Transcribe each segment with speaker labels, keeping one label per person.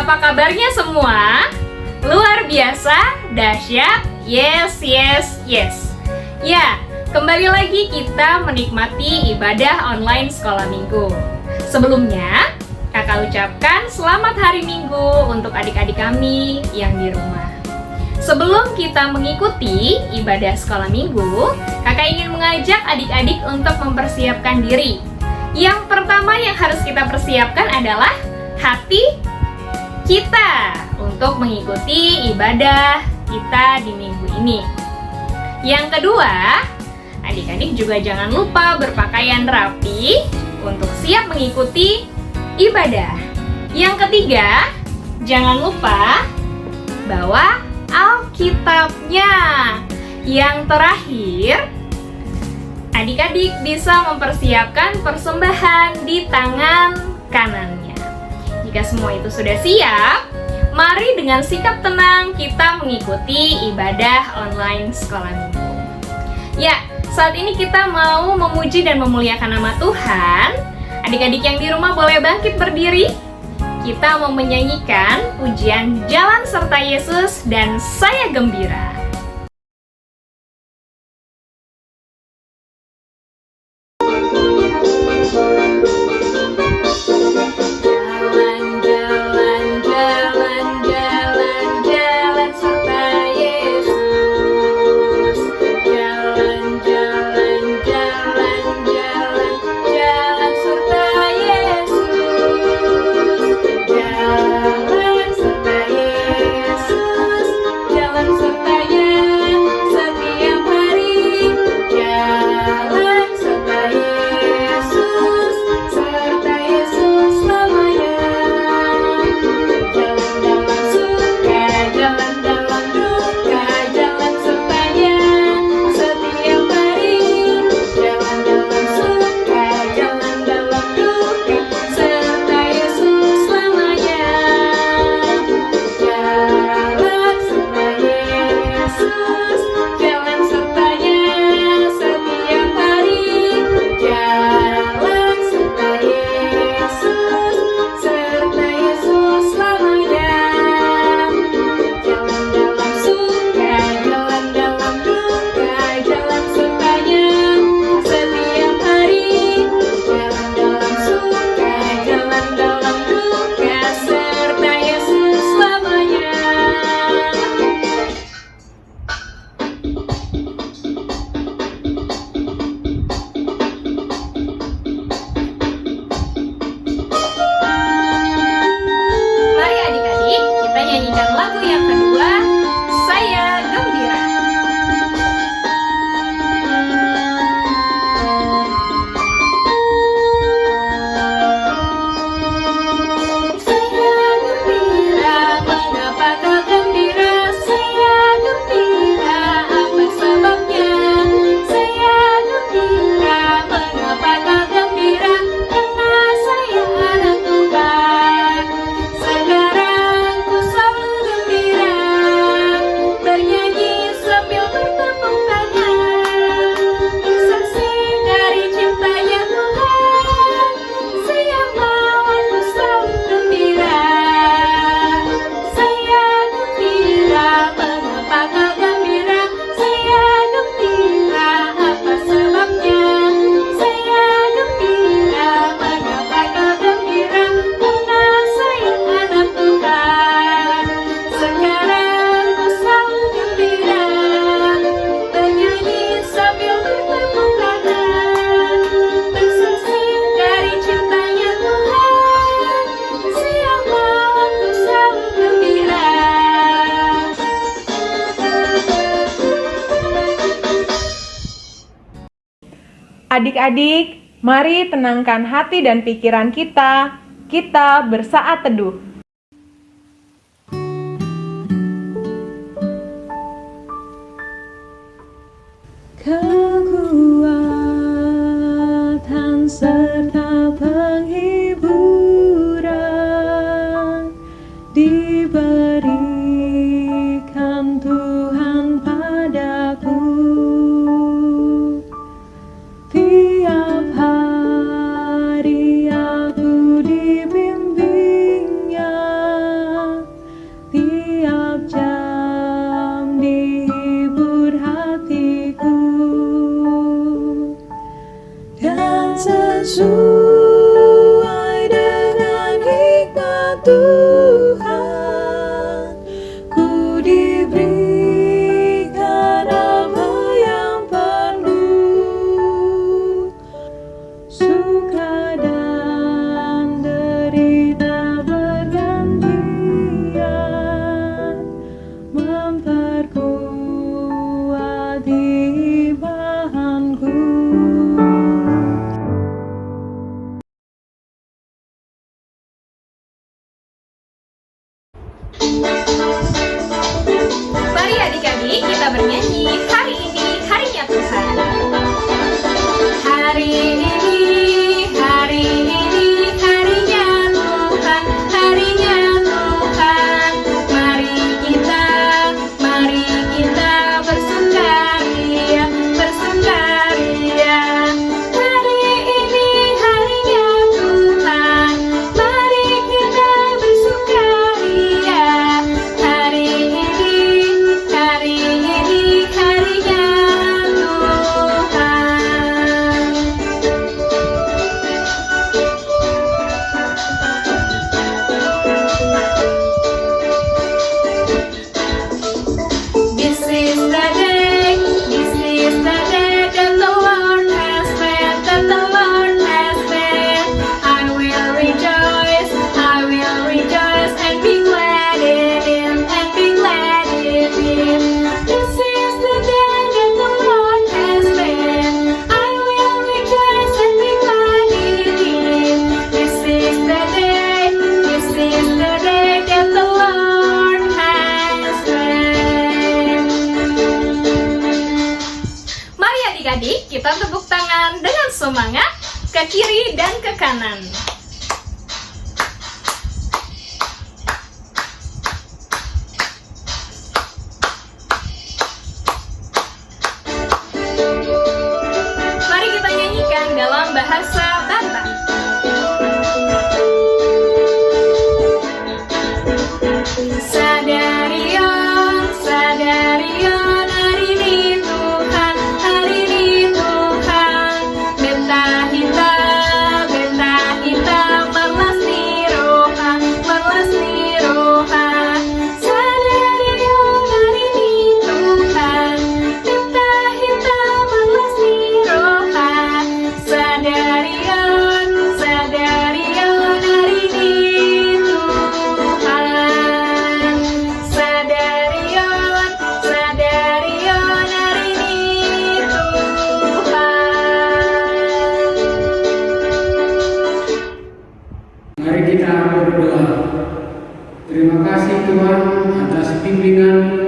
Speaker 1: Apa kabarnya semua? Luar biasa, dahsyat, yes, yes, yes. Ya, kembali lagi kita menikmati ibadah online sekolah minggu. Sebelumnya, kakak ucapkan selamat hari Minggu untuk adik-adik kami yang di rumah. Sebelum kita mengikuti ibadah sekolah minggu, kakak ingin mengajak adik-adik untuk mempersiapkan diri. Yang pertama yang harus kita persiapkan adalah hati kita untuk mengikuti ibadah kita di minggu ini. Yang kedua, adik-adik juga jangan lupa berpakaian rapi untuk siap mengikuti ibadah. Yang ketiga, jangan lupa bawa Alkitabnya. Yang terakhir, adik-adik bisa mempersiapkan persembahan di tangan kanannya. Jika semua itu sudah siap, mari dengan sikap tenang kita mengikuti ibadah online sekolah minggu. Ya, saat ini kita mau memuji dan memuliakan nama Tuhan. Adik-adik yang di rumah boleh bangkit berdiri. Kita mau menyanyikan pujian Jalan Serta Yesus dan Saya Gembira.
Speaker 2: Adik-adik, mari tenangkan hati dan pikiran kita. Kita bersaat teduh.
Speaker 3: Kekuatan serta penghiburan diberikan Tuhan padaku. Tiap hari aku dibimbingnya sesuai dengan hikmat Tuhan. Ku diberikan apa yang perlu, suka dan derita bergantian, memperkuat imanku.
Speaker 1: Mari adik-adik kita bernyanyi, hari ini harinya Tuhan. Hari ini harinya Tuhan, harinya Tuhan. Mari kita bersukaria, bersukaria. Hari ini harinya Tuhan, mari kita bersukaria. Hari ini harinya Tuhan. This is the day that the Lord has made, that the Lord has made. I will rejoice and be glad in Him, and be glad in Him. This is the day that the Lord has made. I will rejoice and be glad in Him. This is the day that the Lord has made. Mari adik-adik kita tepuk tangan dengan semangat ke kiri dan ke kanan. Mari kita nyanyikan dalam bahasa Batak. Sadarion, sadarion, hari ini Tuhan, hari ini Tuhan. Beta hita, merlas di roha, merlas di roha. Sadarion, hari ini Tuhan. Beta hita, merlas di roha. Sadarion, hari ini Tuhan. Sadarion, hari ini Tuhan.
Speaker 4: Mari kita berdoa. Terima kasih Tuhan atas bimbingan-Mu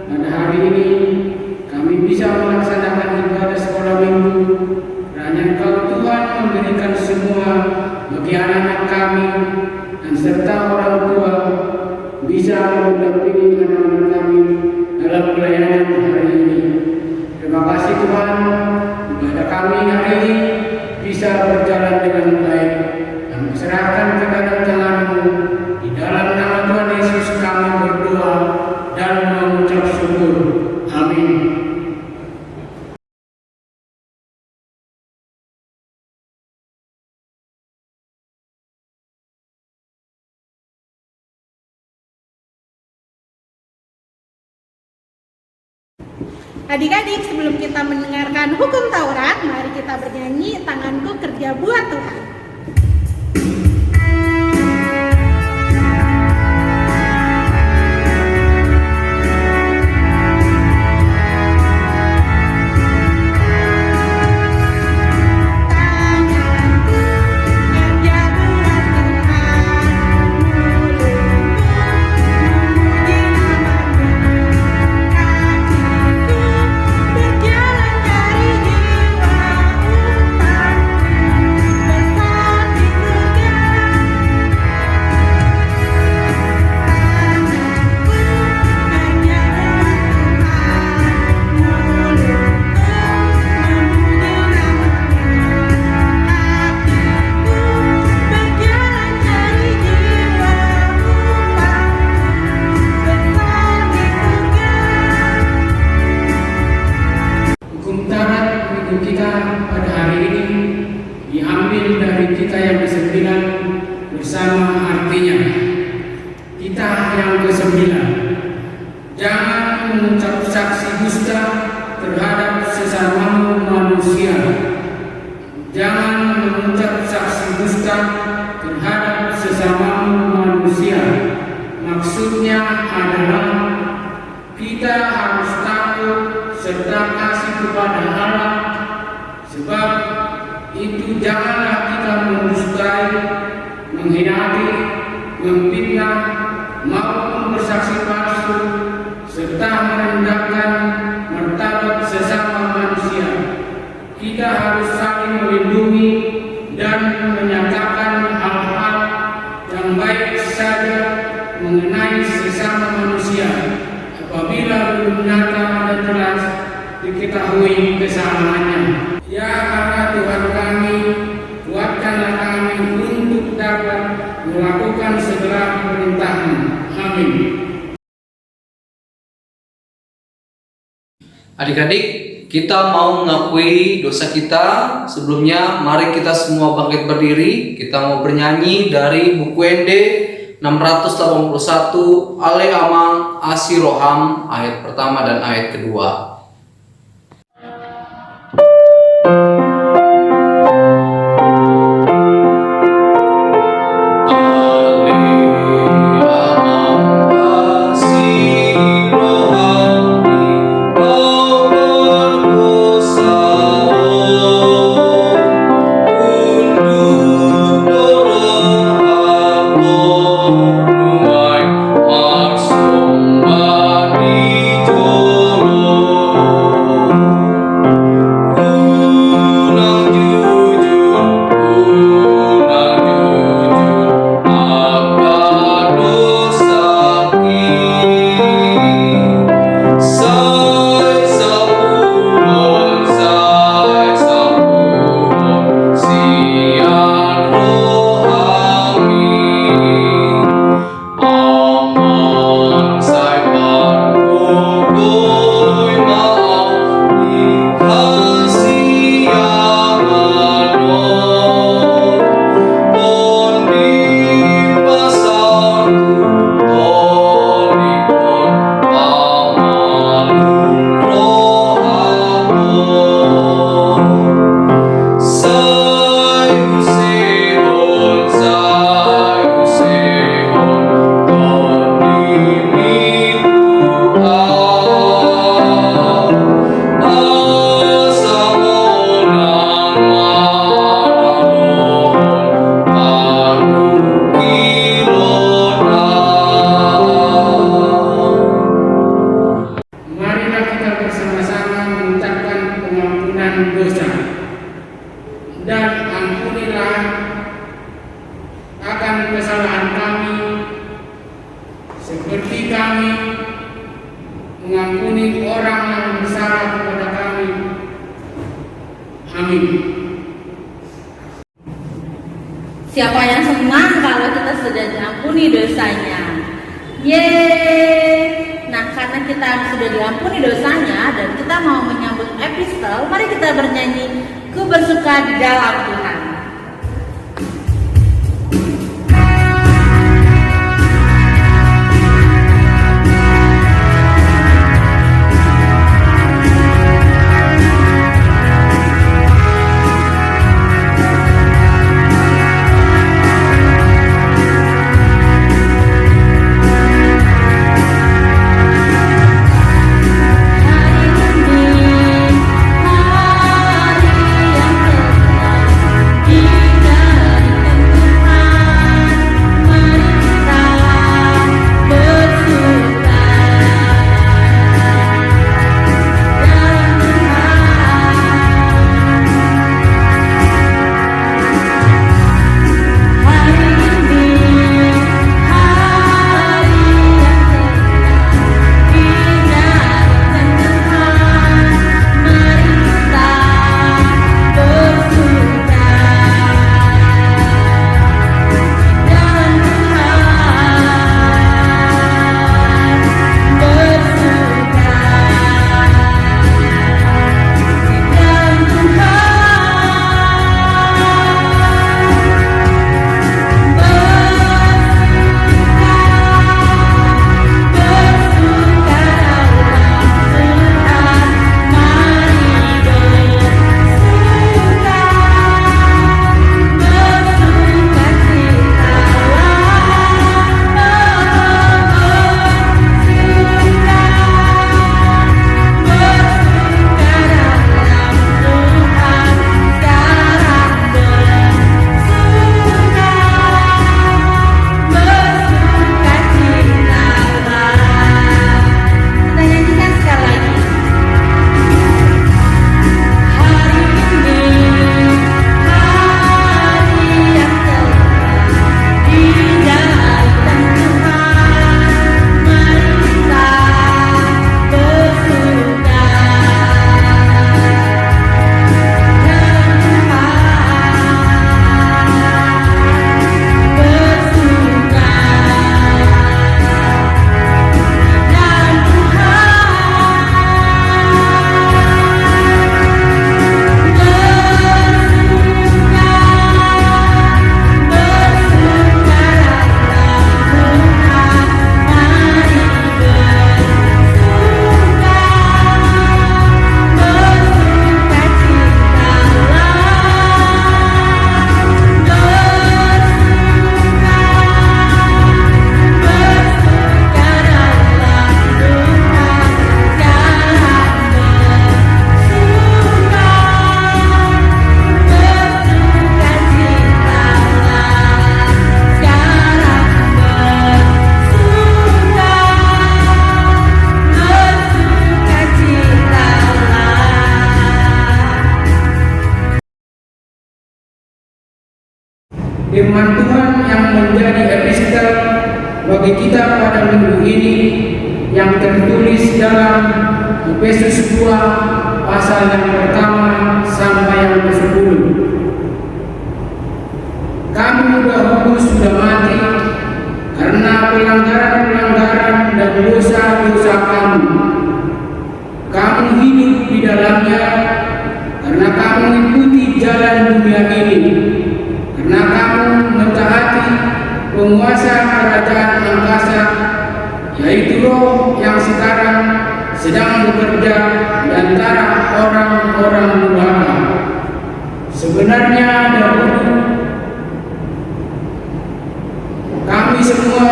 Speaker 4: pada hari ini. Kami bisa melaksanakan ibadah sekolah minggu. Kiranya Engkau Tuhan memberikan semua bagi anak-anak kami dan serta orang tua bisa mendampingi anak-anak kami dalam pelayanan hari ini. Terima kasih Tuhan, ibadah kami hari ini bisa berjalan dengan baik dan serahkan ke dalam tangan-Mu. Di dalam nama Tuhan Yesus kami berdoa dan mengucap syukur. Amin.
Speaker 5: Adik-adik, sebelum kita mendengarkan hukum Taurat, mari kita bernyanyi Tanganku Kerja Buat Tuhan.
Speaker 4: diambil dari kita yang kesembilan bersama artinya. Kita yang kesembilan, jangan mengucap saksi dusta terhadap sesamamu manusia. Jangan mengucap saksi dusta terhadap sesamamu manusia. Maksudnya adalah kita harus takut serta kasih kepada Allah, sebab itu janganlah kita mendustai, mengkhianati, memfitnah, maupun bersaksi palsu, serta merendahkan martabat sesama manusia. Kita harus saling melindungi dan menyatakan hal-hal yang baik saja mengenai sesama manusia apabila belum nyata dan jelas diketahui kesalahannya. Ya Allah Tuhan kami, kuatkanlah kami untuk dapat melakukan segala perintah-Mu. Amin.
Speaker 6: Adik-adik, kita mau mengakui dosa kita. Sebelumnya, mari kita semua bangkit berdiri. Kita mau bernyanyi dari buku ND 681 Ale Amang Asiroham ayat pertama dan ayat kedua.
Speaker 4: seperti kami mengampuni orang yang bersalah kepada kami. Amin.
Speaker 7: Siapa yang senang kalau kita sudah diampuni dosanya? Yeay! Nah, karena kita sudah diampuni dosanya dan kita mau menyambut epistel, mari kita bernyanyi Ku Bersuka di Dalam Tuhan.
Speaker 3: Hari ini hari yang tepat
Speaker 4: firman Tuhan yang menjadi epistel bagi kita pada minggu ini yang tertulis dalam Efesus 2 pasal yang pertama sampai yang ke-10. Kamu dahulu sudah mati karena pelanggaran-pelanggaran dan dosa-dosa kamu. Kamu hidup di dalamnya karena kamu mengikuti jalan dunia ini, karena kamu mentaati penguasa kerajaan angkasa, yaitu roh yang sekarang sedang bekerja di antara orang-orang durhaka. Sebenarnya dahulu kami semua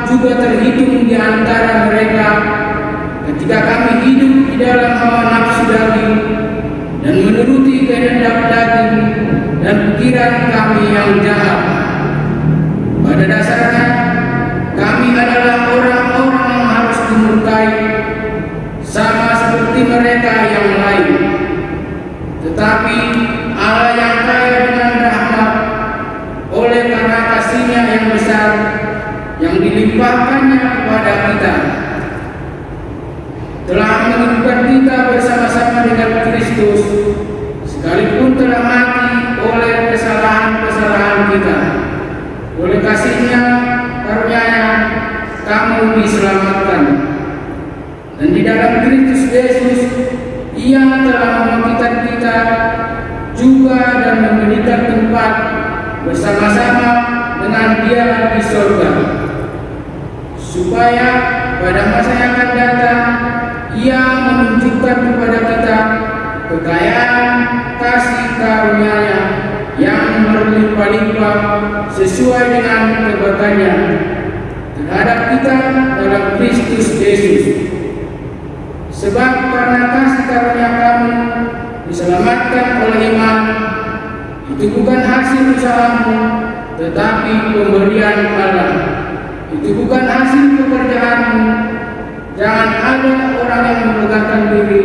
Speaker 4: juga terhitung di antara mereka ketika kami hidup di dalam hawa nafsu daging dan menuruti kehendak daging dan pikiran kami yang jahat. Pada dasarnya kami adalah orang-orang yang harus dimurkai sama seperti mereka yang lain. Tetapi Allah yang kaya dengan rahmat oleh karena kasih-Nya yang besar yang dilimpahkannya kepada kita telah menghidupkan kita bersama-sama dengan Kristus, sekalipun telah mati oleh kesalahan-kesalahan kita. Oleh kasih-Nya, karunia-Nya, kamu diselamatkan. Dan di dalam Kristus Yesus, Ia telah membangkitkan kita juga dan memberikan tempat bersama-sama dengan Dia di surga, supaya pada masa yang akan datang Ia menunjukkan kepada kita kekayaan kasih karunia-Nya yang berlimpah-limpah sesuai dengan kebaikan-Nya terhadap kita dalam Kristus Yesus. Sebab karena kasih karunia kamu diselamatkan oleh iman, itu bukan hasil usahamu, tetapi pemberian Allah. Itu bukan hasil pekerjaanmu. Jangan ada orang yang membanggakan diri.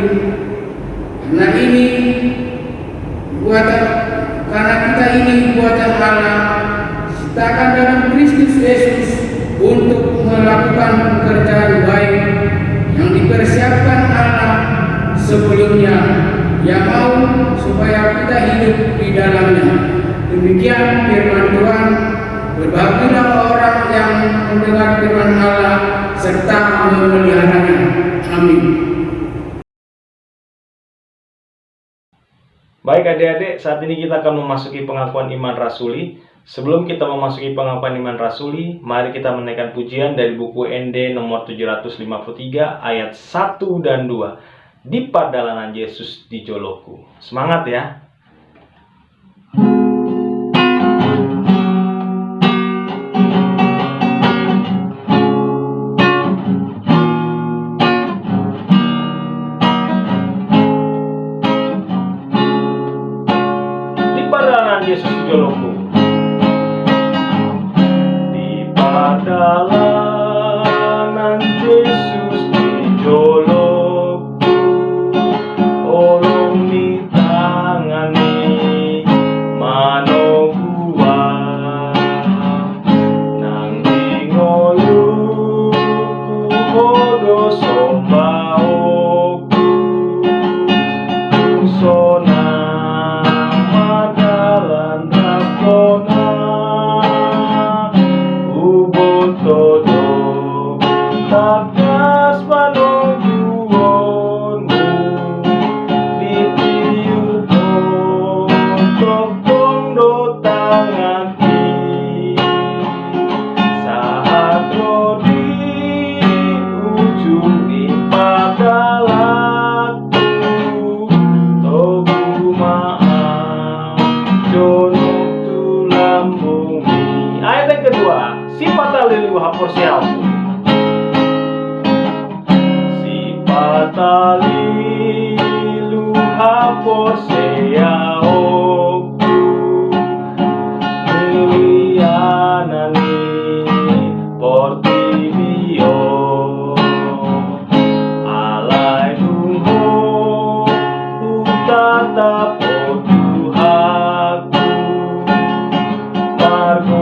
Speaker 4: Karena kita ini buatan Allah, ciptakan dalam Kristus Yesus untuk melakukan pekerjaan baik yang dipersiapkan Allah sebelumnya. Yang mau supaya kita hidup di dalamnya. Demikian firman Tuhan. Berbahagialah orang yang mendengar firman Allah serta memeliharanya. Amin.
Speaker 8: Baik adik-adik, saat ini kita akan memasuki pengakuan iman rasuli. Sebelum kita memasuki pengakuan iman rasuli, mari kita menaikkan pujian dari buku ND nomor 753 ayat 1 dan 2. Di padalanan Yesus di Joloku. Semangat ya. Di padalanan Yesus di Joloku. Di padalanan Yesus di Joloku. Ayat yang kedua, si patalilu haporsial. Si patalilu haporsial. Milianani portibio. Alai dungo utata potuhaku. Margo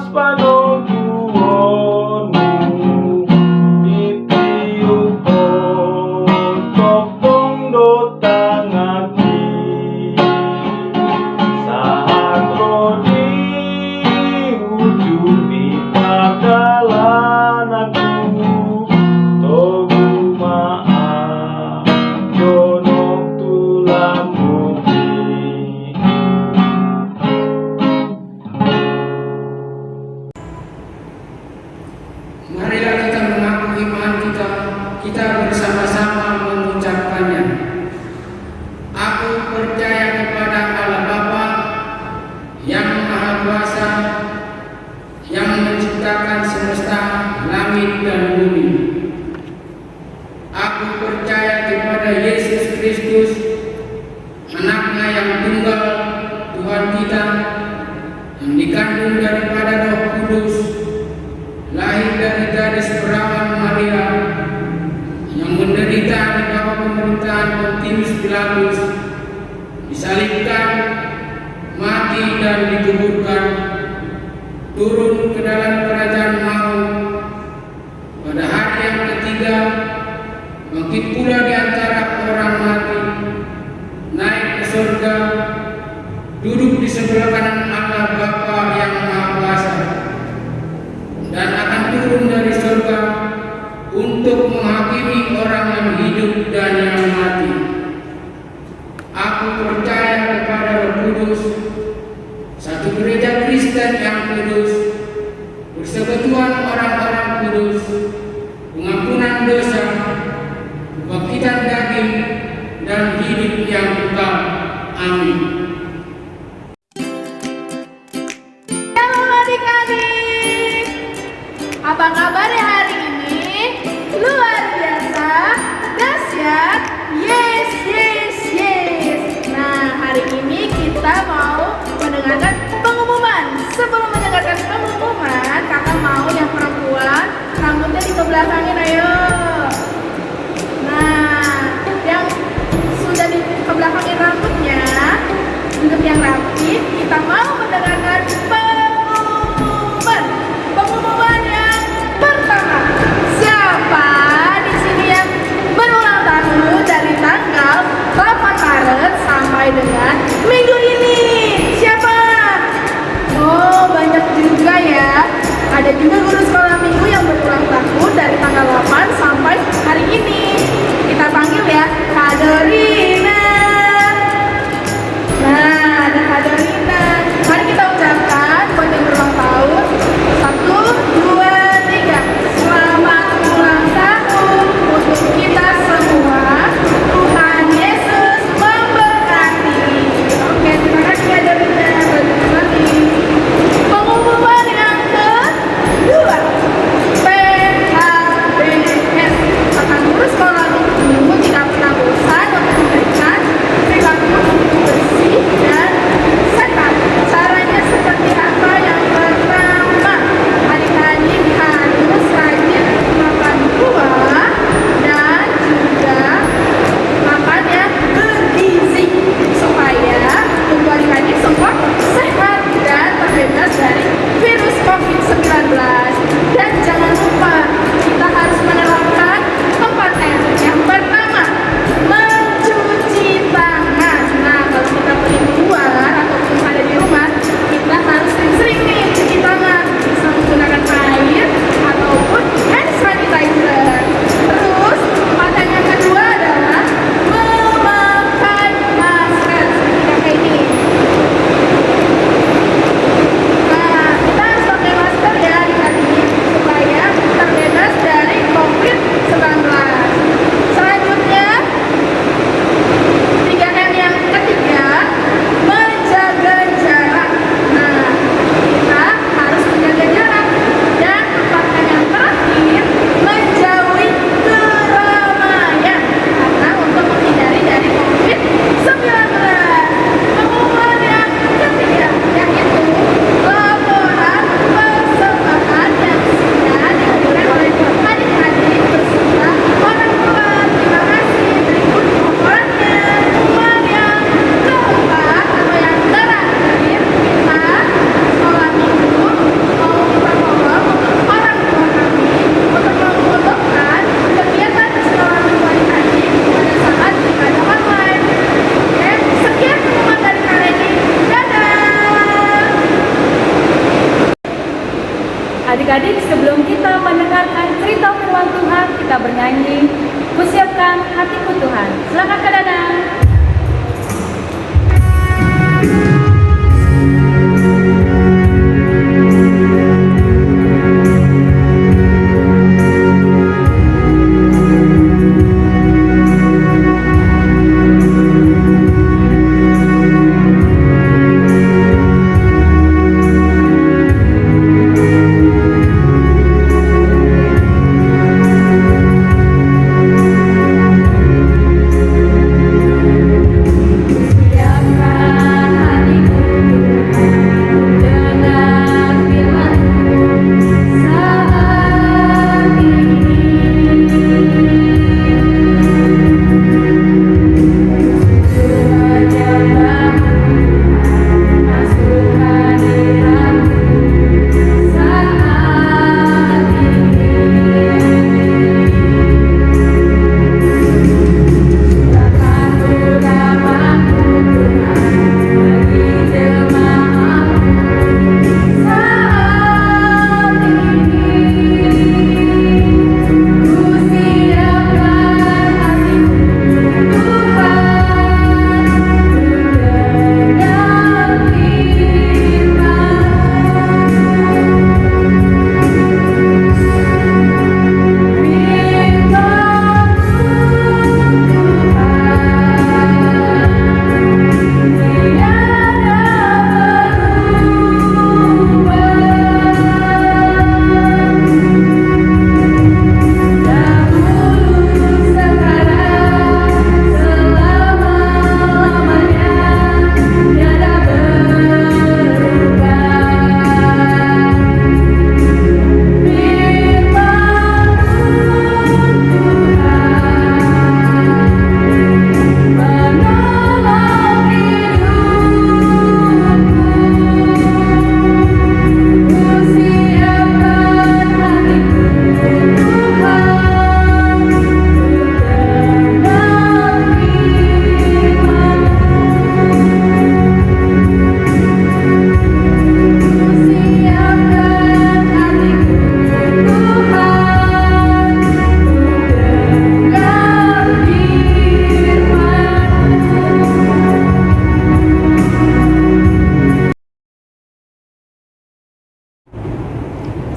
Speaker 8: pas panongkuonmu ditiup topong do tangaki saat rodi ujung di padalan aku togu maaf donok tulang bumi.
Speaker 4: Marilah kita mengaku iman kita bersama-sama mengucapkannya. Aku percaya kepada Allah Bapa yang Maha Kuasa, yang menciptakan semesta langit dan bumi. Aku percaya kepada Yesus Kristus, anaknya yang tunggal, Tuhan kita, yang dikandung daripada Roh Kudus, lahir dari gadis perawan Maria, yang menderita di bawah pemerintahan Pontius Pilatus, disalibkan, mati dan dikuburkan, turun ke dalam kerajaan maut, pada hari yang ketiga bangkit pula di antara orang mati, naik ke surga, duduk di sebelah kanan Allah Bapa yang Maha Kuasa, dan akan turun dari surga untuk menghakimi orang yang hidup dan yang mati. Aku percaya kepada Roh Kudus, satu gereja Kristen yang kudus, persekutuan orang-orang kudus, pengampunan dosa, kebangkitan daging, dan hidup yang kekal. Amin.
Speaker 5: Halo adik-adik, apa kabarnya hari ini? Luar biasa, dahsyat, yes, yes, yes. Nah, hari ini kita mau mendengarkan pengumuman. Sebelum mendengarkan pengumuman, kakak mau yang perempuan rambutnya dikebelakangin, ayo. Nah, yang sudah dikebelakangin rambutnya, untuk yang rapi, kita mau mendengarkan pengumuman. Pengumuman yang pertama, siapa
Speaker 9: Adik-adik, sebelum kita mendengarkan cerita firman Tuhan, kita bernyanyi, "Kusiapkan hatiku Tuhan." Silakan Kak Danang.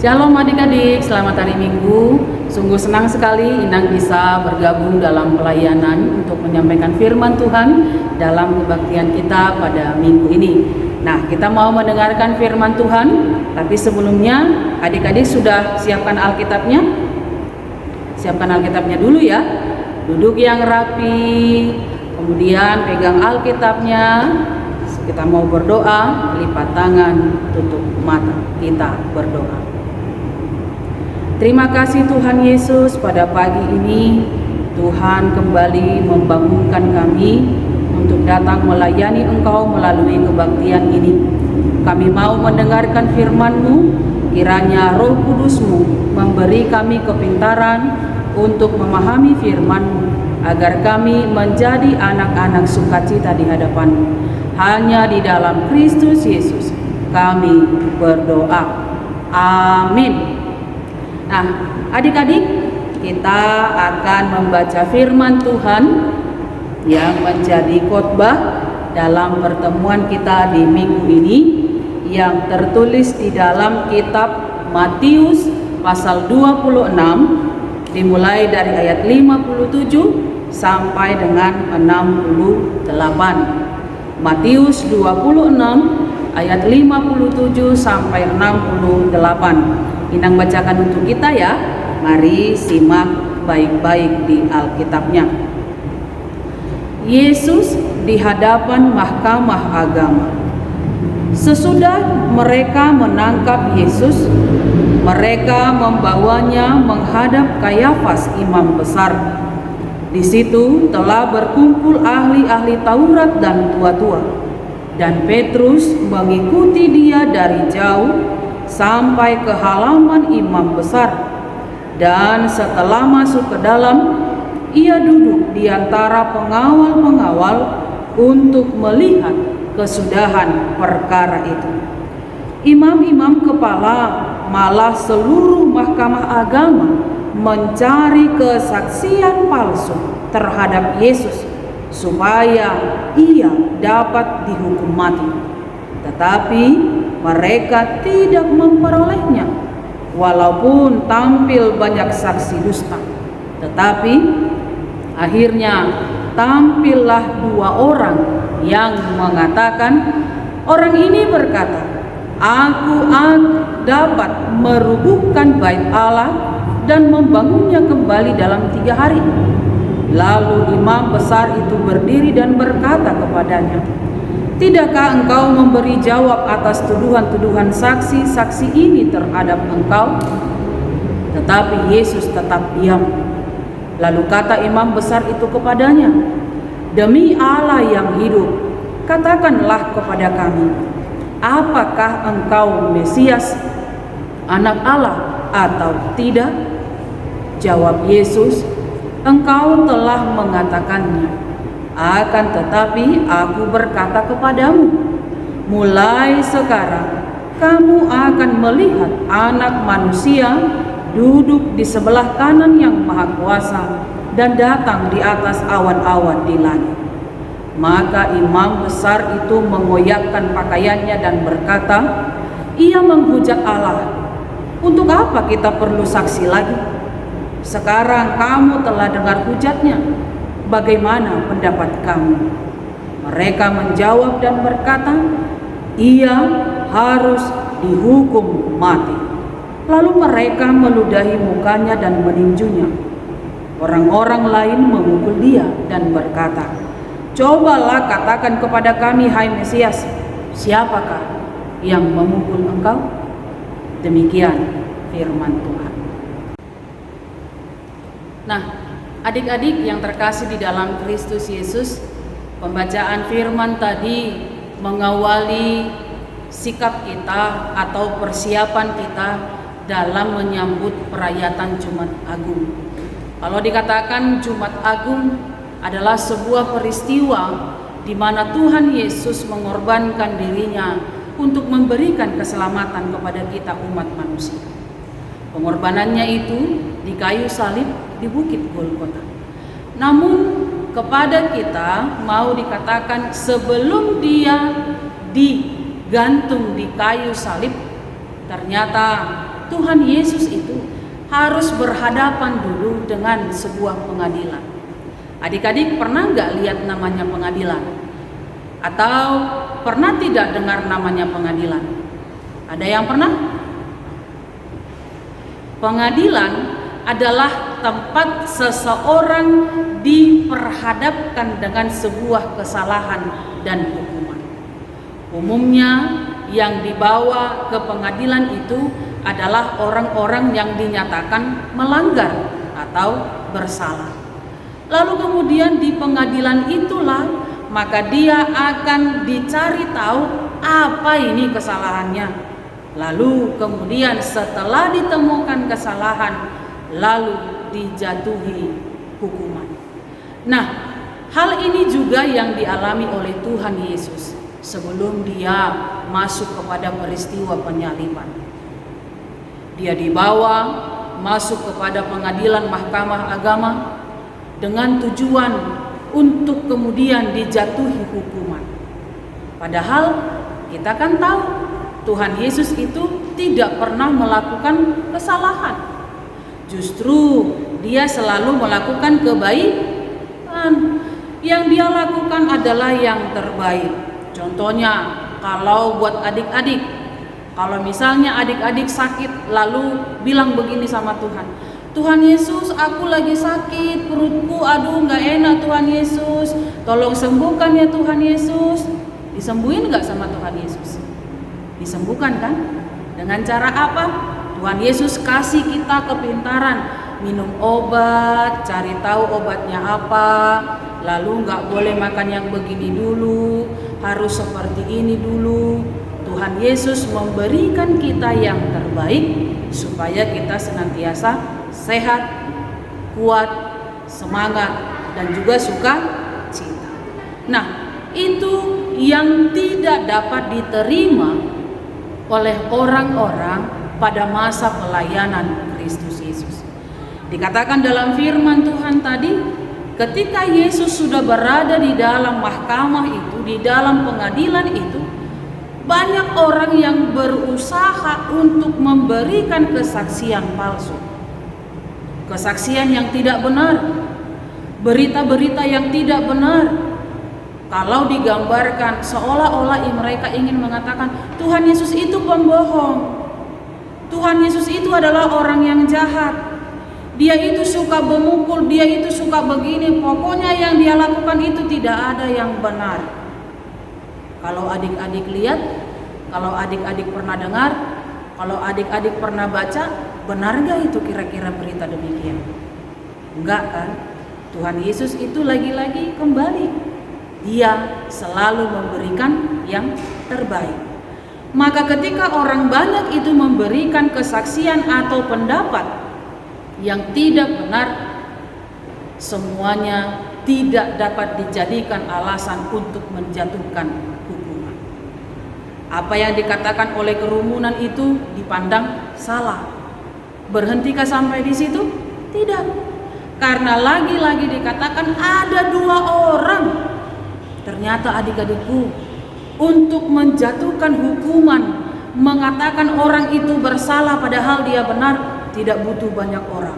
Speaker 10: Shalom adik-adik, selamat hari Minggu. Sungguh senang sekali Inang bisa bergabung dalam pelayanan untuk menyampaikan firman Tuhan dalam kebaktian kita pada minggu ini. Nah, kita mau mendengarkan firman Tuhan, tapi sebelumnya adik-adik sudah siapkan Alkitabnya? Siapkan Alkitabnya dulu ya. Duduk yang rapi, kemudian pegang Alkitabnya. Kita mau berdoa, lipat tangan, tutup mata, kita berdoa. Terima kasih Tuhan Yesus, pada pagi ini Tuhan kembali membangunkan kami untuk datang melayani Engkau melalui kebaktian ini. Kami mau mendengarkan firman-Mu, kiranya Roh Kudus-Mu memberi kami kepintaran untuk memahami firman-Mu, agar kami menjadi anak-anak sukacita di hadapan-Mu. Hanya di dalam Kristus Yesus kami berdoa. Amin. Nah, adik-adik, kita akan membaca firman Tuhan yang menjadi khotbah dalam pertemuan kita di minggu ini, yang tertulis di dalam kitab Matius pasal 26, dimulai dari ayat 57 sampai dengan 68. Matius 26 ayat 57 sampai 68. Inang bacakan untuk kita ya. Mari simak baik-baik di Alkitabnya. Yesus di hadapan mahkamah agama. Sesudah mereka menangkap Yesus, mereka membawanya menghadap Kayafas imam besar. Di situ telah berkumpul ahli-ahli Taurat dan tua-tua. Dan Petrus mengikuti dia dari jauh sampai ke halaman imam besar, dan setelah masuk ke dalam, ia duduk di antara pengawal-pengawal untuk melihat kesudahan perkara itu. imam-imam kepala, malah seluruh mahkamah agama mencari kesaksian palsu terhadap Yesus supaya ia dapat dihukum mati. Tetapi mereka tidak memperolehnya, walaupun tampil banyak saksi dusta. Tetapi akhirnya tampillah 2 orang yang mengatakan, orang ini berkata, aku dapat merubuhkan bait Allah dan membangunnya kembali dalam 3 hari. Lalu imam besar itu berdiri dan berkata kepadanya, tidakkah engkau memberi jawab atas tuduhan-tuduhan saksi-saksi ini terhadap engkau? Tetapi Yesus tetap diam. Lalu kata imam besar itu kepadanya, demi Allah yang hidup, katakanlah kepada kami, apakah engkau Mesias, anak Allah atau tidak? Jawab Yesus, engkau telah mengatakannya. Akan tetapi aku berkata kepadamu, mulai sekarang kamu akan melihat Anak Manusia duduk di sebelah kanan Yang Maha Kuasa dan datang di atas awan-awan di langit. Maka imam besar itu mengoyakkan pakaiannya dan berkata, ia menghujat Allah. Untuk apa kita perlu saksi lagi? Sekarang kamu telah dengar hujatnya. Bagaimana pendapat kamu? Mereka menjawab dan berkata, ia harus dihukum mati. Lalu mereka meludahi mukanya dan meninjunya. Orang-orang lain memukul dia dan berkata, cobalah katakan kepada kami, hai Mesias, siapakah yang memukul engkau? Demikian firman Tuhan. Nah, adik-adik yang terkasih di dalam Kristus Yesus, pembacaan firman tadi mengawali sikap kita atau persiapan kita dalam menyambut perayaan Jumat Agung. Kalau dikatakan Jumat Agung adalah sebuah peristiwa di mana Tuhan Yesus mengorbankan dirinya untuk memberikan keselamatan kepada kita umat manusia. Pengorbanannya itu di kayu salib di Bukit Golgota. Namun kepada kita mau dikatakan sebelum dia digantung di kayu salib, ternyata Tuhan Yesus itu harus berhadapan dulu dengan sebuah pengadilan. Adik-adik pernah nggak lihat namanya pengadilan? Atau pernah tidak dengar namanya pengadilan? Ada yang pernah? Pengadilan adalah tempat seseorang diperhadapkan dengan sebuah kesalahan dan hukuman. Umumnya yang dibawa ke pengadilan itu adalah orang-orang yang dinyatakan melanggar atau bersalah. Lalu kemudian di pengadilan itulah maka dia akan dicari tahu apa ini kesalahannya. Lalu kemudian setelah ditemukan kesalahan, lalu dijatuhi hukuman. Nah, hal ini juga yang dialami oleh Tuhan Yesus sebelum dia masuk kepada peristiwa penyaliban. Dia dibawa masuk kepada pengadilan mahkamah agama dengan tujuan untuk kemudian dijatuhi hukuman. Padahal kita kan tahu Tuhan Yesus itu tidak pernah melakukan kesalahan. Justru dia selalu melakukan kebaikan. Yang dia lakukan adalah yang terbaik. Contohnya kalau buat adik-adik, kalau misalnya adik-adik sakit lalu bilang begini sama Tuhan, Tuhan Yesus, aku lagi sakit, perutku aduh gak enak Tuhan Yesus, tolong sembuhkan ya Tuhan Yesus. Disembuhin gak sama Tuhan Yesus? Disembuhkan kan? Dengan cara apa? Tuhan Yesus kasih kita kepintaran, minum obat, cari tahu obatnya apa, lalu gak boleh makan yang begini dulu, harus seperti ini dulu. Tuhan Yesus memberikan kita yang terbaik supaya kita senantiasa sehat, kuat, semangat, dan juga sukacita. Nah, itu yang tidak dapat diterima oleh orang-orang pada masa pelayanan Kristus Yesus. Dikatakan dalam firman Tuhan tadi, ketika Yesus sudah berada di dalam mahkamah itu, di dalam pengadilan itu, banyak orang yang berusaha untuk memberikan kesaksian palsu. Kesaksian yang tidak benar, berita-berita yang tidak benar. Kalau digambarkan seolah-olah mereka ingin mengatakan Tuhan Yesus itu pembohong, Tuhan Yesus itu adalah orang yang jahat, dia itu suka memukul, dia itu suka begini, pokoknya yang dia lakukan itu tidak ada yang benar. Kalau adik-adik lihat, kalau adik-adik pernah dengar, kalau adik-adik pernah baca, benar gak itu kira-kira berita demikian? Enggak kan? Tuhan Yesus itu lagi-lagi kembali, dia selalu memberikan yang terbaik. Maka ketika orang banyak itu memberikan kesaksian atau pendapat yang tidak benar, semuanya tidak dapat dijadikan alasan untuk menjatuhkan hukuman. Apa yang dikatakan oleh kerumunan itu dipandang salah. Berhentikah sampai di situ? Tidak. Karena lagi-lagi dikatakan ada 2 orang. Ternyata adik-adikku, untuk menjatuhkan hukuman, mengatakan orang itu bersalah padahal dia benar, tidak butuh banyak orang.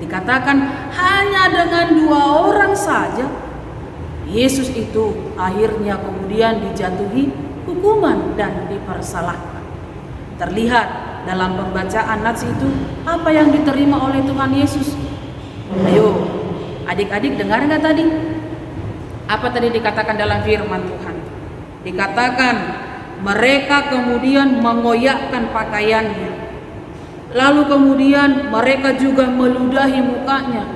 Speaker 10: Dikatakan hanya dengan 2 orang saja, Yesus itu akhirnya kemudian dijatuhi hukuman dan dipersalahkan. Terlihat dalam pembacaan nats itu apa yang diterima oleh Tuhan Yesus. Ayo, adik-adik dengar nggak tadi? Apa tadi dikatakan dalam firman Tuhan? Dikatakan mereka kemudian mengoyakkan pakaiannya, lalu kemudian mereka juga meludahi mukanya,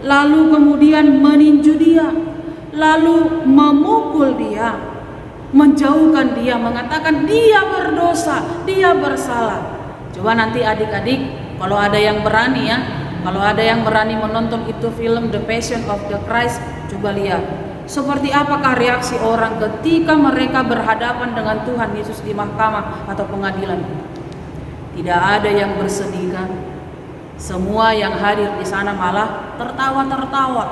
Speaker 10: lalu kemudian meninju dia, lalu memukul dia, menjauhkan dia, mengatakan dia berdosa, dia bersalah. Coba nanti adik-adik kalau ada yang berani ya, kalau ada yang berani menonton itu film The Passion of the Christ, coba lihat seperti apakah reaksi orang ketika mereka berhadapan dengan Tuhan Yesus di mahkamah atau pengadilan. Tidak ada yang bersedih kan? Semua yang hadir di sana malah tertawa-tertawa.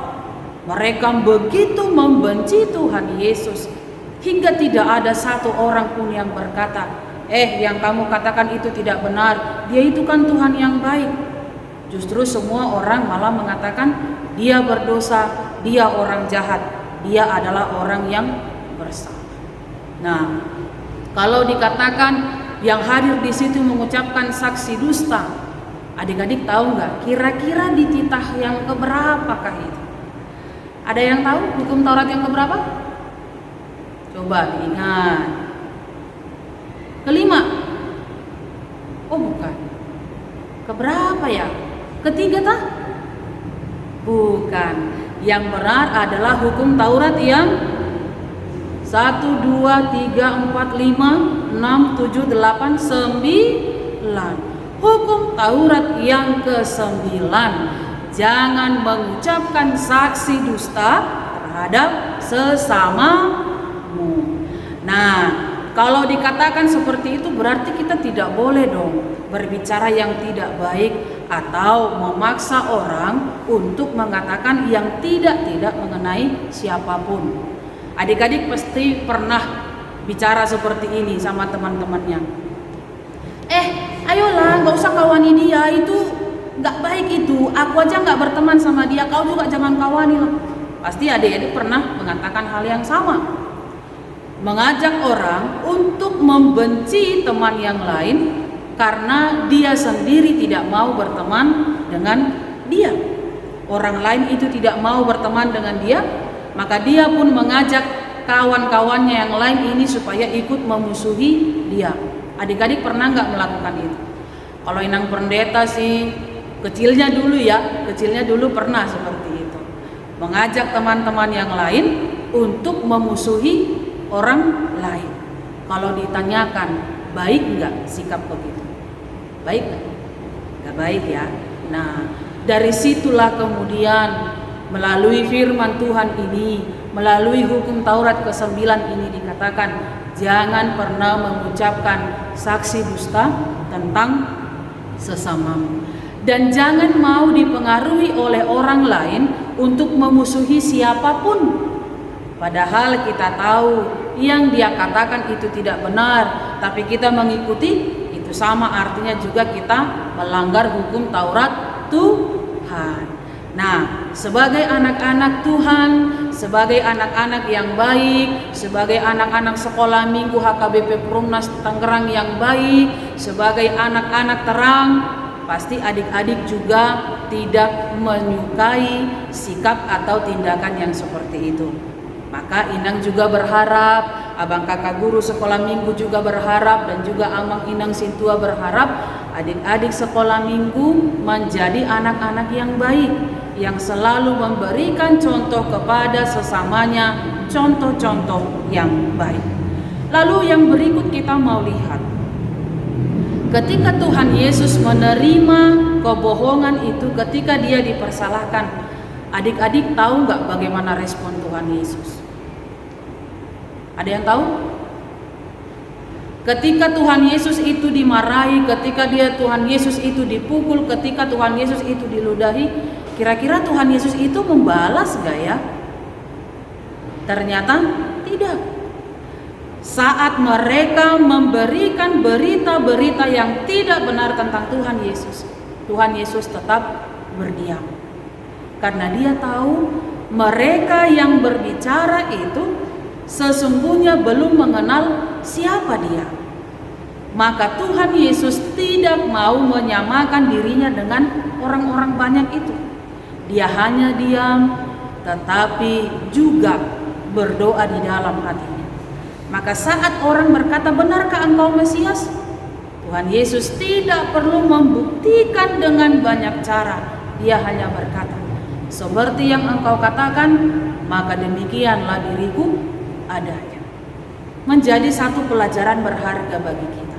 Speaker 10: Mereka begitu membenci Tuhan Yesus hingga tidak ada satu orang pun yang berkata, yang kamu katakan itu tidak benar, dia itu kan Tuhan yang baik. Justru semua orang malah mengatakan dia berdosa, dia orang jahat, dia adalah orang yang bersalah. Nah, kalau dikatakan yang hadir di situ mengucapkan saksi dusta, adik-adik tahu nggak? Kira-kira di titah yang keberapakah itu? Ada yang tahu hukum Taurat yang keberapa? Coba diingat. Kelima? Oh bukan. Keberapa ya? Ketiga tah? Bukan. Yang benar adalah hukum Taurat yang 1, 2, 3, 4, 5, 6, 7, 8, 9. Hukum Taurat yang ke-9, jangan mengucapkan saksi dusta terhadap sesamamu. Nah, kalau dikatakan seperti itu berarti kita tidak boleh dong berbicara yang tidak baik atau memaksa orang untuk mengatakan yang tidak mengenai siapapun. Adik-adik pasti pernah bicara seperti ini sama teman-temannya. Ayolah, gak usah kawani dia, itu gak baik itu. Aku aja gak berteman sama dia, kau juga jangan kawani lah. Pasti adik-adik pernah mengatakan hal yang sama. Mengajak orang untuk membenci teman yang lain karena dia sendiri tidak mau berteman dengan dia. Orang lain itu tidak mau berteman dengan dia, maka dia pun mengajak kawan-kawannya yang lain ini supaya ikut memusuhi dia. Adik-adik pernah nggak melakukan itu? Kalau Inang Pendeta sih kecilnya dulu pernah seperti itu. Mengajak teman-teman yang lain untuk memusuhi orang lain. Kalau ditanyakan, baik nggak sikap begitu? Baik nggak? Nggak baik ya. Nah, dari situlah kemudian melalui firman Tuhan ini, melalui hukum Taurat ke-9 ini dikatakan jangan pernah mengucapkan saksi dusta tentang sesamamu. Dan jangan mau dipengaruhi oleh orang lain untuk memusuhi siapapun. Padahal kita tahu yang dia katakan itu tidak benar, tapi kita mengikuti, itu sama artinya juga kita melanggar hukum Taurat Tuhan. Nah, sebagai anak-anak Tuhan, sebagai anak-anak yang baik, sebagai anak-anak sekolah minggu HKBP Perumnas Tangerang yang baik, sebagai anak-anak terang, pasti adik-adik juga tidak menyukai sikap atau tindakan yang seperti itu. Maka Inang juga berharap, abang kakak guru sekolah minggu juga berharap, dan juga amang Inang Sintua berharap adik-adik sekolah minggu menjadi anak-anak yang baik, yang selalu memberikan contoh kepada sesamanya, contoh-contoh yang baik. Lalu yang berikut kita mau lihat, ketika Tuhan Yesus menerima kebohongan itu, ketika dia dipersalahkan, adik-adik tahu nggak bagaimana respon Tuhan Yesus? Ada yang tahu? Ketika Tuhan Yesus itu dimarahi, ketika Tuhan Yesus itu dipukul, ketika Tuhan Yesus itu diludahi, kira-kira Tuhan Yesus itu membalas gak ya? Ternyata tidak. Saat mereka memberikan berita-berita yang tidak benar tentang Tuhan Yesus tetap berdiam. Karena dia tahu mereka yang berbicara itu sesungguhnya belum mengenal siapa dia. Maka Tuhan Yesus tidak mau menyamakan dirinya dengan orang-orang banyak itu. Dia hanya diam, tetapi juga berdoa di dalam hatinya. Maka saat orang berkata, benarkah engkau Mesias? Tuhan Yesus tidak perlu membuktikan dengan banyak cara. Dia hanya berkata, seperti yang engkau katakan, maka demikianlah diriku adanya. Menjadi satu pelajaran berharga bagi kita.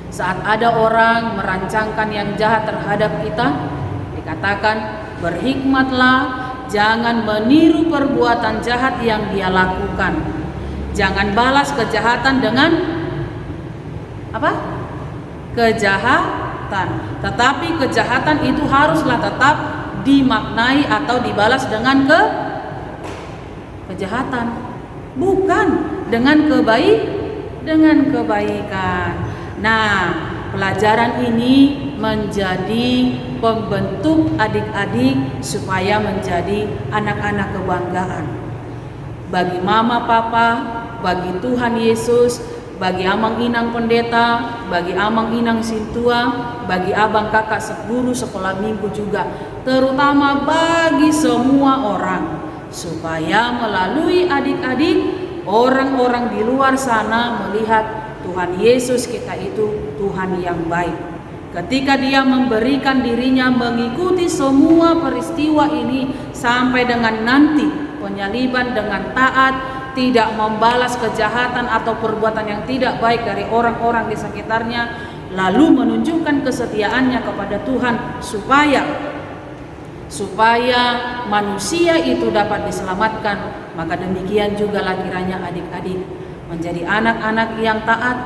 Speaker 10: Saat ada orang merancangkan yang jahat terhadap kita, dikatakan berhikmatlah, jangan meniru perbuatan jahat yang dia lakukan. Jangan balas kejahatan dengan apa? Kejahatan. Tetapi kejahatan itu haruslah tetap dimaknai atau dibalas dengan kejahatan. Bukan dengan kebaikan. Nah, pelajaran ini menjadi pembentuk adik-adik supaya menjadi anak-anak kebanggaan bagi mama papa, bagi Tuhan Yesus, bagi amang inang pendeta, bagi amang inang Sintua, bagi abang kakak guru sekolah minggu juga, terutama bagi semua orang, supaya melalui adik-adik orang-orang di luar sana melihat Tuhan Yesus kita itu Tuhan yang baik. Ketika dia memberikan dirinya mengikuti semua peristiwa ini sampai dengan nanti penyaliban dengan taat, tidak membalas kejahatan atau perbuatan yang tidak baik dari orang-orang di sekitarnya, lalu menunjukkan kesetiaannya kepada Tuhan supaya manusia itu dapat diselamatkan. Maka demikian juga kiranya adik-adik menjadi anak-anak yang taat,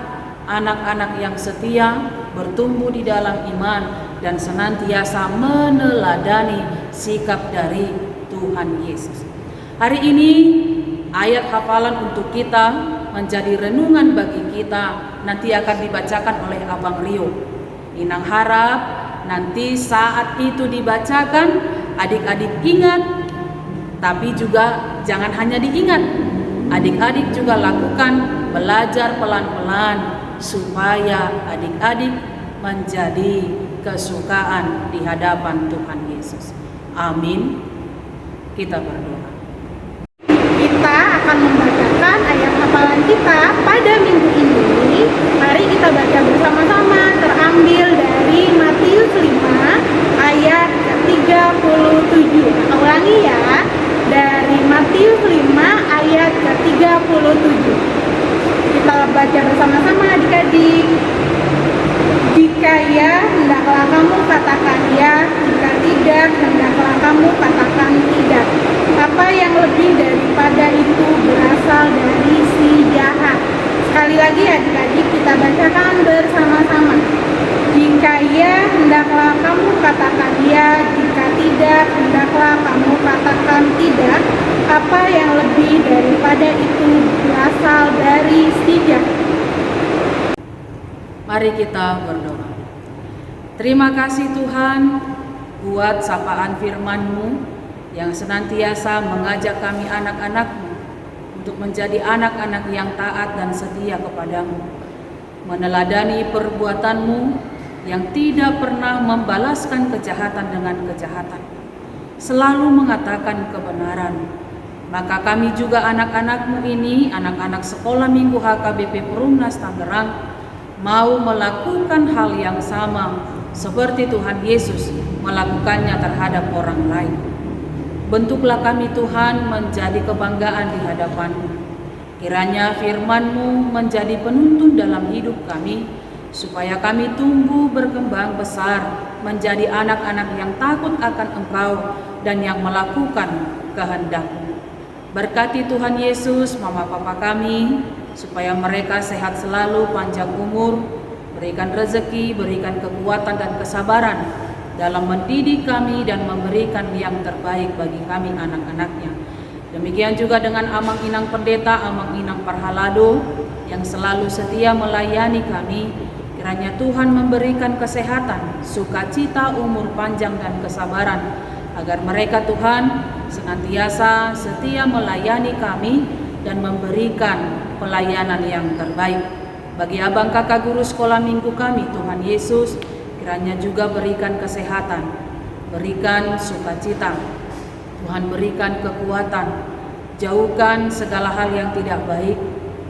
Speaker 10: anak-anak yang setia, bertumbuh di dalam iman, dan senantiasa meneladani sikap dari Tuhan Yesus. Hari ini ayat hafalan untuk kita menjadi renungan bagi kita, nanti akan dibacakan oleh Abang Rio. Inang harap nanti saat itu dibacakan, adik-adik ingat, tapi juga jangan hanya diingat, adik-adik juga lakukan, belajar pelan-pelan, supaya adik-adik menjadi kesukaan di hadapan Tuhan Yesus. Amin. Kita berdoa.
Speaker 5: Kita akan membacakan ayat hafalan kita pada minggu ini. Mari kita baca bersama-sama, terambil dari Matius 5 ayat ke-37. Kita ulangi ya, dari Matius 5 ayat ke-37. Kita baca bersama-sama adik-adik. Jika ya, hendaklah kamu katakan ya, jika tidak, hendaklah kamu katakan tidak. Apa yang lebih daripada itu berasal dari si jahat. Sekali lagi adik-adik kita bacakan bersama-sama. Jika ya, hendaklah kamu katakan ya, jika tidak, hendaklah kamu katakan tidak. Apa yang lebih daripada itu berasal dari si jahat.
Speaker 10: Mari kita berdoa. Terima kasih Tuhan buat sapaan firman-Mu yang senantiasa mengajak kami anak-anak-Mu untuk menjadi anak-anak yang taat dan setia kepadamu, meneladani perbuatan-Mu yang tidak pernah membalaskan kejahatan dengan kejahatan, selalu mengatakan kebenaran. Maka kami juga anak-anak-Mu ini, anak-anak sekolah minggu HKBP Perumnas Tangerang, mau melakukan hal yang sama seperti Tuhan Yesus melakukannya terhadap orang lain. Bentuklah kami Tuhan menjadi kebanggaan di hadapan-Mu. Kiranya firman-Mu menjadi penuntun dalam hidup kami, supaya kami tumbuh berkembang besar menjadi anak-anak yang takut akan Engkau dan yang melakukan kehendak-Mu. Berkati Tuhan Yesus mama papa kami, supaya mereka sehat selalu, panjang umur, berikan rezeki, berikan kekuatan dan kesabaran dalam mendidik kami dan memberikan yang terbaik bagi kami anak-anaknya. Demikian juga dengan Amang Inang Pendeta, Amang Inang Parhalado yang selalu setia melayani kami. Kiranya Tuhan memberikan kesehatan, sukacita, umur panjang dan kesabaran, agar mereka Tuhan senantiasa setia melayani kami dan memberikan pelayanan yang terbaik. Bagi abang kakak guru sekolah minggu kami, Tuhan Yesus, kiranya juga berikan kesehatan, berikan sukacita, Tuhan berikan kekuatan, jauhkan segala hal yang tidak baik,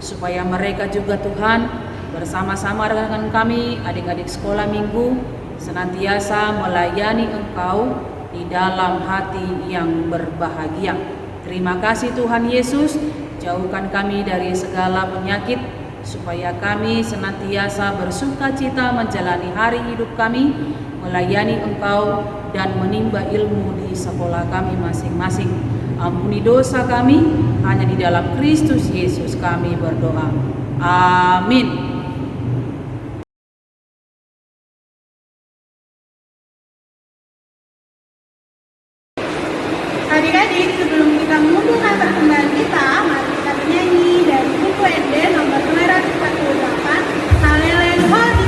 Speaker 10: supaya mereka juga Tuhan bersama-sama dengan kami, adik-adik sekolah minggu, senantiasa melayani Engkau di dalam hati yang berbahagia. Terima kasih Tuhan Yesus, jauhkan kami dari segala penyakit, supaya kami senantiasa bersukacita menjalani hari hidup kami, melayani Engkau dan menimba ilmu di sekolah kami masing-masing. Ampuni dosa kami, hanya di dalam Kristus Yesus kami berdoa. Amin.
Speaker 5: Adik-adik, sebelum kita mengunduhkan persembahan kita, mari kita bernyanyi dari buku ND nomor 248, Halelen Holy.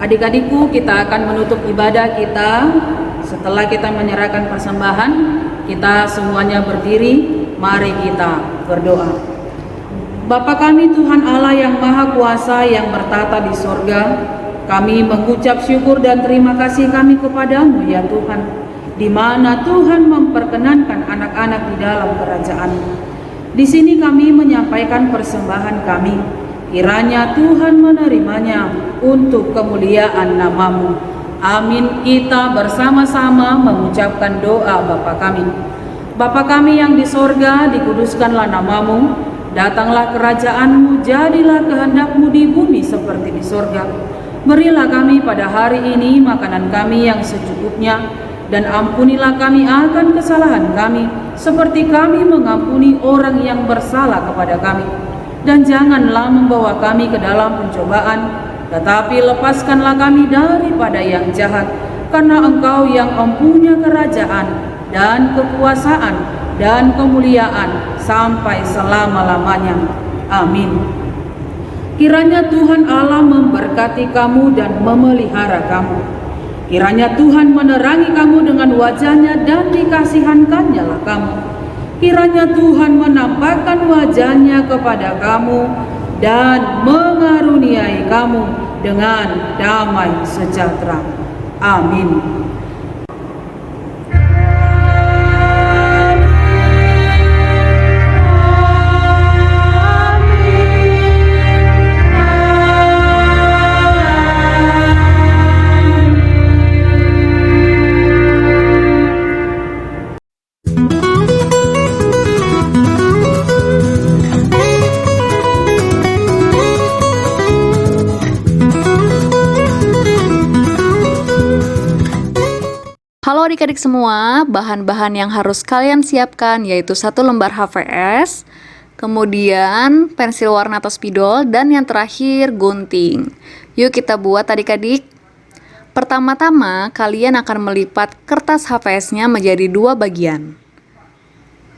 Speaker 10: Adik-adikku, kita akan menutup ibadah kita. Setelah kita menyerahkan persembahan, kita semuanya berdiri. Mari kita berdoa. Bapa kami Tuhan Allah yang Maha Kuasa yang bertata di sorga, kami mengucap syukur dan terima kasih kami kepadamu ya Tuhan, di mana Tuhan memperkenankan anak-anak di dalam kerajaan-Mu. Di sini kami menyampaikan persembahan kami. Kiranya Tuhan menerimanya untuk kemuliaan nama-Mu. Amin. Kita bersama-sama mengucapkan doa Bapa kami. Bapa kami yang di sorga, dikuduskanlah nama-Mu. Datanglah kerajaan-Mu, jadilah kehendak-Mu di bumi seperti di sorga. Berilah kami pada hari ini makanan kami yang secukupnya, dan ampunilah kami akan kesalahan kami, seperti kami mengampuni orang yang bersalah kepada kami. Dan janganlah membawa kami ke dalam pencobaan, tetapi lepaskanlah kami daripada yang jahat, karena Engkau yang mempunyai kerajaan dan kekuasaan dan kemuliaan sampai selama-lamanya. Amin. Kiranya Tuhan Allah memberkati kamu dan memelihara kamu. Kiranya Tuhan menerangi kamu dengan wajah-Nya dan dikasihankannya lah kamu. Kiranya Tuhan menampakkan wajah-Nya kepada kamu dan mengaruniai kamu dengan damai sejahtera. Amin.
Speaker 1: Halo adik-adik semua, bahan-bahan yang harus kalian siapkan yaitu 1 lembar HVS, kemudian pensil warna atau spidol, dan yang terakhir gunting. Yuk kita buat adik-adik. Pertama-tama kalian akan melipat kertas HVS-nya menjadi 2 bagian.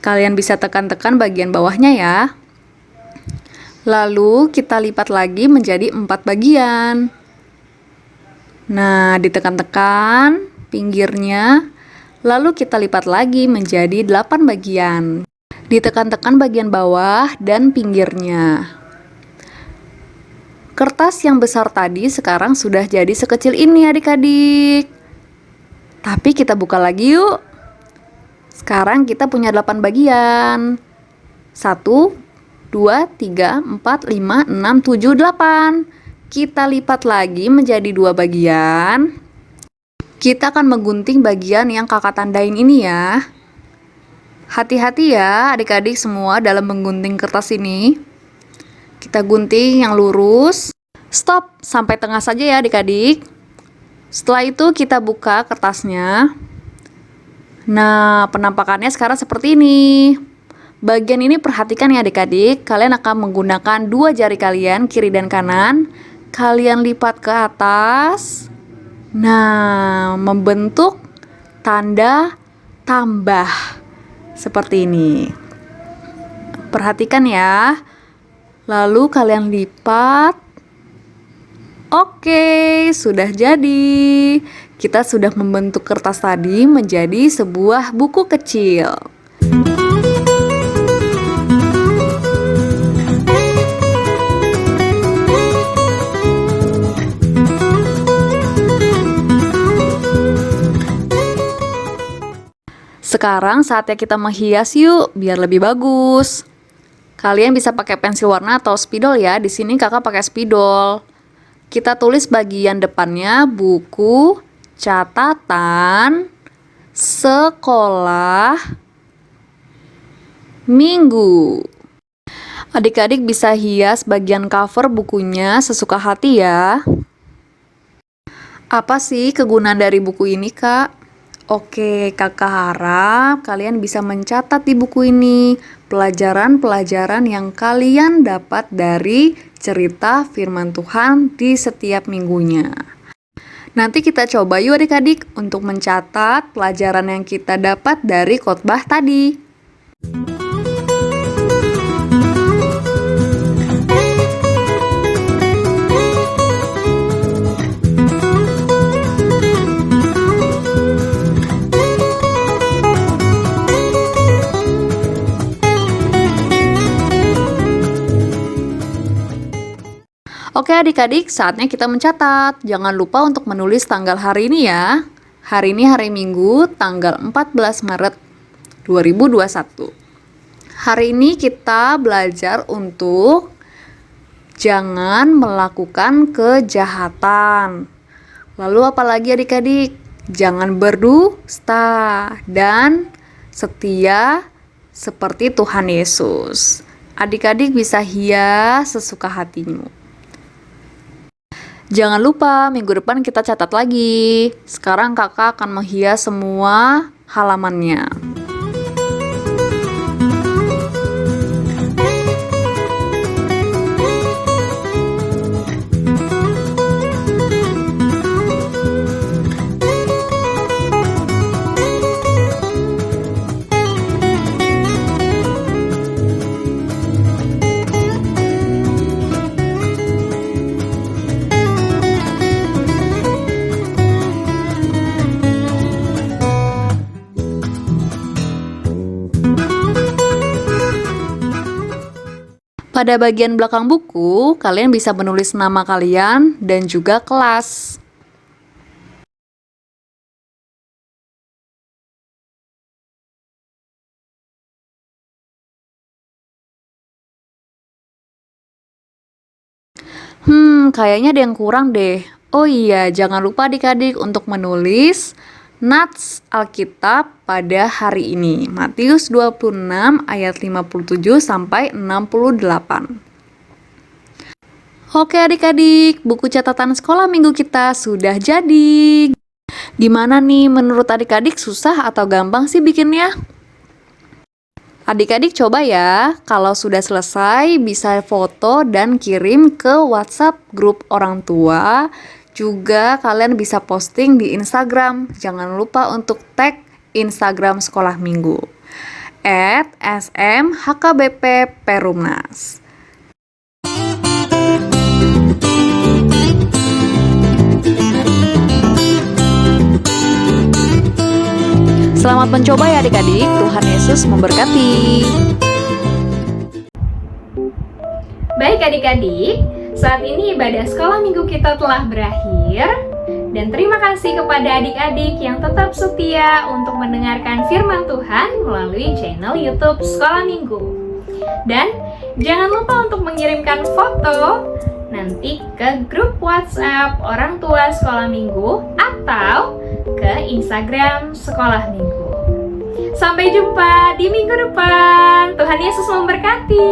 Speaker 1: Kalian bisa tekan-tekan bagian bawahnya ya. Lalu kita lipat lagi menjadi 4 bagian. Nah, ditekan-tekan pinggirnya, lalu kita lipat lagi menjadi 8 bagian. Ditekan-tekan bagian bawah dan pinggirnya. Kertas yang besar tadi sekarang sudah jadi sekecil ini adik-adik. Tapi kita buka lagi yuk. Sekarang kita punya 8 bagian. 1, 2, 3, 4, 5, 6, 7, 8. Kita lipat lagi menjadi 2 bagian. Kita akan menggunting bagian yang kakak tandain ini ya. Hati-hati ya adik-adik semua dalam menggunting kertas ini. Kita gunting yang lurus. Stop, sampai tengah saja ya adik-adik. Setelah itu kita buka kertasnya. Nah, penampakannya sekarang seperti ini. Bagian ini perhatikan ya adik-adik. Kalian akan menggunakan 2 jari kalian, kiri dan kanan. Kalian lipat ke atas. Nah, membentuk tanda tambah seperti ini. Perhatikan ya. Lalu kalian lipat. Oke, sudah jadi. Kita sudah membentuk kertas tadi menjadi sebuah buku kecil. Sekarang saatnya kita menghias yuk, biar lebih bagus. Kalian bisa pakai pensil warna atau spidol ya. Di sini kakak pakai spidol. Kita tulis bagian depannya buku catatan sekolah minggu. Adik-adik bisa hias bagian cover bukunya sesuka hati ya. Apa sih kegunaan dari buku ini, Kak? Oke, kakak harap kalian bisa mencatat di buku ini pelajaran-pelajaran yang kalian dapat dari cerita firman Tuhan di setiap minggunya. Nanti kita coba yuk adik-adik untuk mencatat pelajaran yang kita dapat dari khotbah tadi. Oke adik-adik, saatnya kita mencatat. Jangan lupa untuk menulis tanggal hari ini ya. Hari ini hari Minggu, tanggal 14 Maret 2021. Hari ini kita belajar untuk jangan melakukan kejahatan. Lalu apalagi adik-adik? Jangan berdusta dan setia seperti Tuhan Yesus. Adik-adik bisa hias sesuka hatimu. Jangan lupa minggu depan kita catat lagi. Sekarang kakak akan menghias semua halamannya.
Speaker 11: Pada bagian belakang buku, kalian bisa menulis nama kalian dan juga kelas. Kayaknya ada yang kurang deh. Oh iya, jangan lupa adik-adik untuk menulis nats Alkitab pada hari ini. Matius 26 ayat 57 sampai 68. Oke adik-adik, buku catatan sekolah minggu kita sudah jadi. Gimana nih menurut adik-adik, susah atau gampang sih bikinnya? Adik-adik coba ya, kalau sudah selesai bisa foto dan kirim ke WhatsApp grup orang tua. Juga kalian bisa posting di Instagram. Jangan lupa untuk tag Instagram sekolah minggu @smhkbp-perumnas. Selamat mencoba ya adik-adik, Tuhan Yesus memberkati.
Speaker 1: Baik adik-adik, saat ini ibadah sekolah minggu kita telah berakhir. Dan terima kasih kepada adik-adik yang tetap setia untuk mendengarkan firman Tuhan melalui channel YouTube Sekolah Minggu. Dan jangan lupa untuk mengirimkan foto nanti ke grup WhatsApp orang tua Sekolah Minggu atau ke Instagram Sekolah Minggu. Sampai jumpa di minggu depan. Tuhan Yesus memberkati.